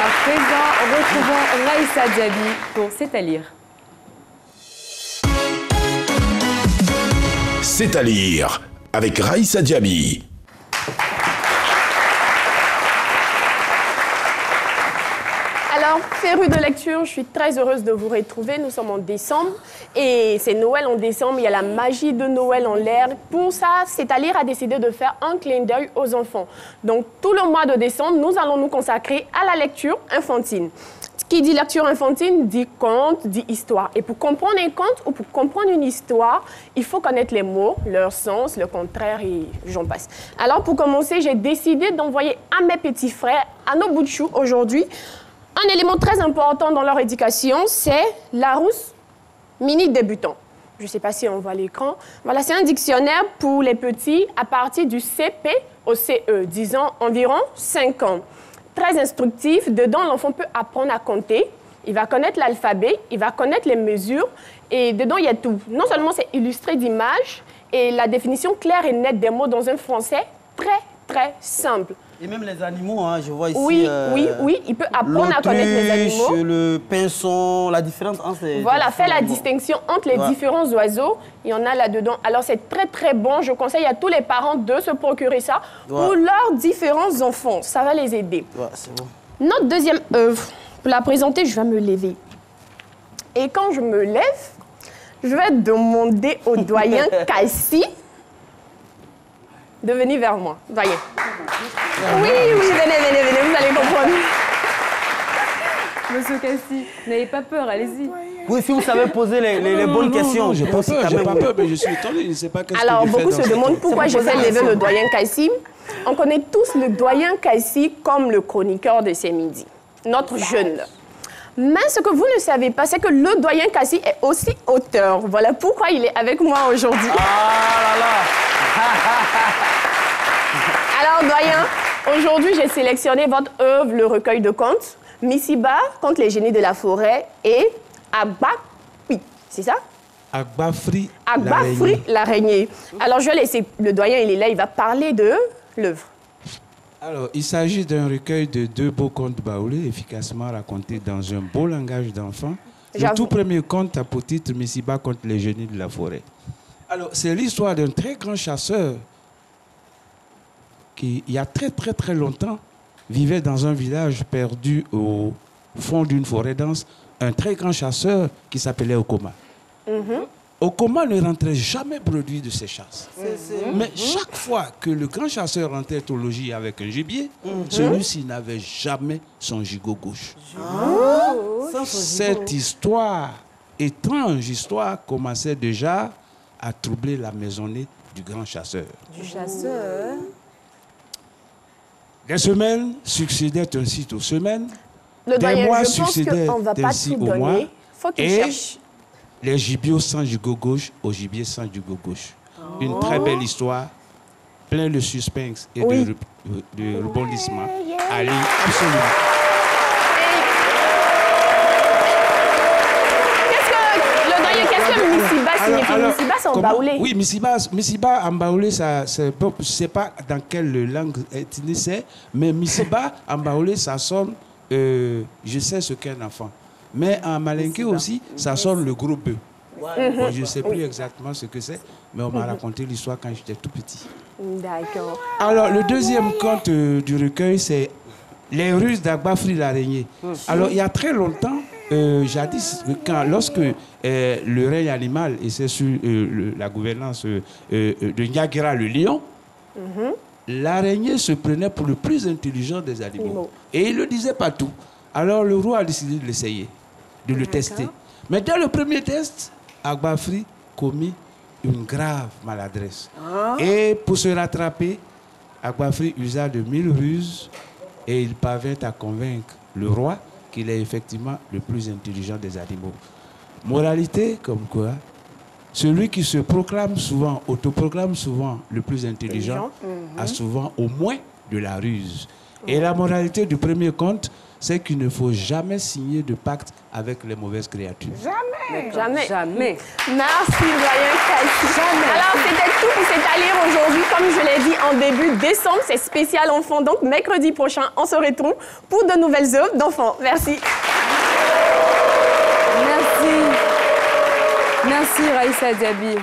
À présent, retrouvons Raïssa Diaby pour C'est à lire. C'est à lire avec Raïssa Diaby. Alors, férus de lecture, je suis très heureuse de vous retrouver. Nous sommes en décembre et c'est Noël en décembre. Il y a la magie de Noël en l'air. Pour ça, C'est à lire a décidé de faire un clin d'œil aux enfants. Donc, tout le mois de décembre, nous allons nous consacrer à la lecture infantile. Qui dit lecture infantile dit conte, dit histoire. Et pour comprendre un conte ou pour comprendre une histoire, il faut connaître les mots, leur sens, le contraire et j'en passe. Alors, pour commencer, j'ai décidé d'envoyer à mes petits frères, à nos bouts de chou aujourd'hui, un élément très important dans leur éducation, c'est Larousse mini débutant. Je ne sais pas si on voit à l'écran. Voilà, c'est un dictionnaire pour les petits à partir du CP au CE, disant environ 5 ans. Très instructif. Dedans, l'enfant peut apprendre à compter. Il va connaître l'alphabet, il va connaître les mesures. Et dedans, il y a tout. Non seulement c'est illustré d'images et la définition claire et nette des mots dans un français très simple. Et même les animaux, hein, je vois ici. Oui, il peut apprendre à connaître les animaux. Le pinson, la différence entre les. Voilà, fait la distinction entre les différents oiseaux. Il y en a là-dedans. Alors, c'est très bon. Je conseille à tous les parents de se procurer ça pour leurs différents enfants. Ça va les aider. Ouais, c'est bon. Notre deuxième œuvre, pour la présenter, je vais me lever. Et quand je me lève, je vais demander au doyen Cassie de venir vers moi. Voyez. Oui, venez, vous allez comprendre. Monsieur Cassie, n'ayez pas peur, allez-y. Oui, si vous savez poser les bonnes questions. J'ai pas peur, mais je suis étonné, je ne sais pas qu'est-ce que Alors, beaucoup se demandent pourquoi j'ai fait lever le doyen Cassie. On connaît tous le doyen Cassie comme le chroniqueur de ces midis, notre jeune. Mais ce que vous ne savez pas, c'est que le doyen Cassie est aussi auteur. Voilà pourquoi il est avec moi aujourd'hui. Ah là là. Alors, doyen, aujourd'hui, j'ai sélectionné votre œuvre, le recueil de contes, Missiba contre les génies de la forêt et Agbafri, c'est ça? Agbafri l'araignée. Alors, je vais laisser le doyen, il est là, il va parler de l'œuvre. Alors, il s'agit d'un recueil de 2 beaux contes baoulés, efficacement racontés dans un beau langage d'enfant. Le tout premier conte a pour titre Missiba contre les génies de la forêt. Alors, c'est l'histoire d'un très grand chasseur qui, il y a très longtemps, vivait dans un village perdu au fond d'une forêt dense, un très grand chasseur qui s'appelait Okoma. Okoma ne rentrait jamais produit de ses chasses. Mais chaque fois que le grand chasseur rentrait au logis avec un gibier, celui-ci n'avait jamais son gigot gauche. Cette histoire, étrange histoire, commençait déjà à troubler la maisonnée du grand chasseur. Du chasseur. Les semaines succédaient ainsi aux semaines, le des mois je pense succédaient qu'on va pas ainsi tout aux mois, donner. Faut qu'il et cherche. les gibiers sans gigot gauche au gibier sans gigot gauche. Une très belle histoire, plein de suspense et de rebondissement. Allez, absolument. Qu'est-ce que Missiba signifie? Missiba, c'est en baoulé. Oui, Missiba en baoulé, c'est je ne sais pas dans quelle langue ethnique c'est, mais Missiba en baoulé, ça sonne, je sais ce qu'est un enfant. Mais en malinké aussi, ça sonne le gros bœuf. Bon, je ne sais plus exactement ce que c'est, mais on m'a raconté l'histoire quand j'étais tout petit. D'accord. Alors, le deuxième conte du recueil, c'est Les ruses d'Agbafri l'araignée. Alors, il y a très longtemps, jadis, lorsque le règne animal était sur la gouvernance de Niagara le lion, l'araignée se prenait pour le plus intelligent des animaux. Et il ne le disait pas tout. Alors, le roi a décidé de l'essayer, de le tester. Mais dès le premier test, Agbafri commit une grave maladresse. Et pour se rattraper, Agbafri usa de 1000 ruses et il parvint à convaincre le roi qu'il est effectivement le plus intelligent des animaux. Moralité, comme quoi, celui qui se proclame souvent, autoproclame souvent le plus intelligent, a souvent au moins de la ruse. Et la moralité du premier conte, c'est qu'il ne faut jamais signer de pacte avec les mauvaises créatures. Jamais. Merci, Brian Kassi. Alors, c'était tout pour C'est à lire aujourd'hui. Comme je l'ai dit en début décembre, c'est spécial enfant. Donc, mercredi prochain, on se retrouve pour de nouvelles œuvres d'enfants. Merci. Merci Raïssa Diaby.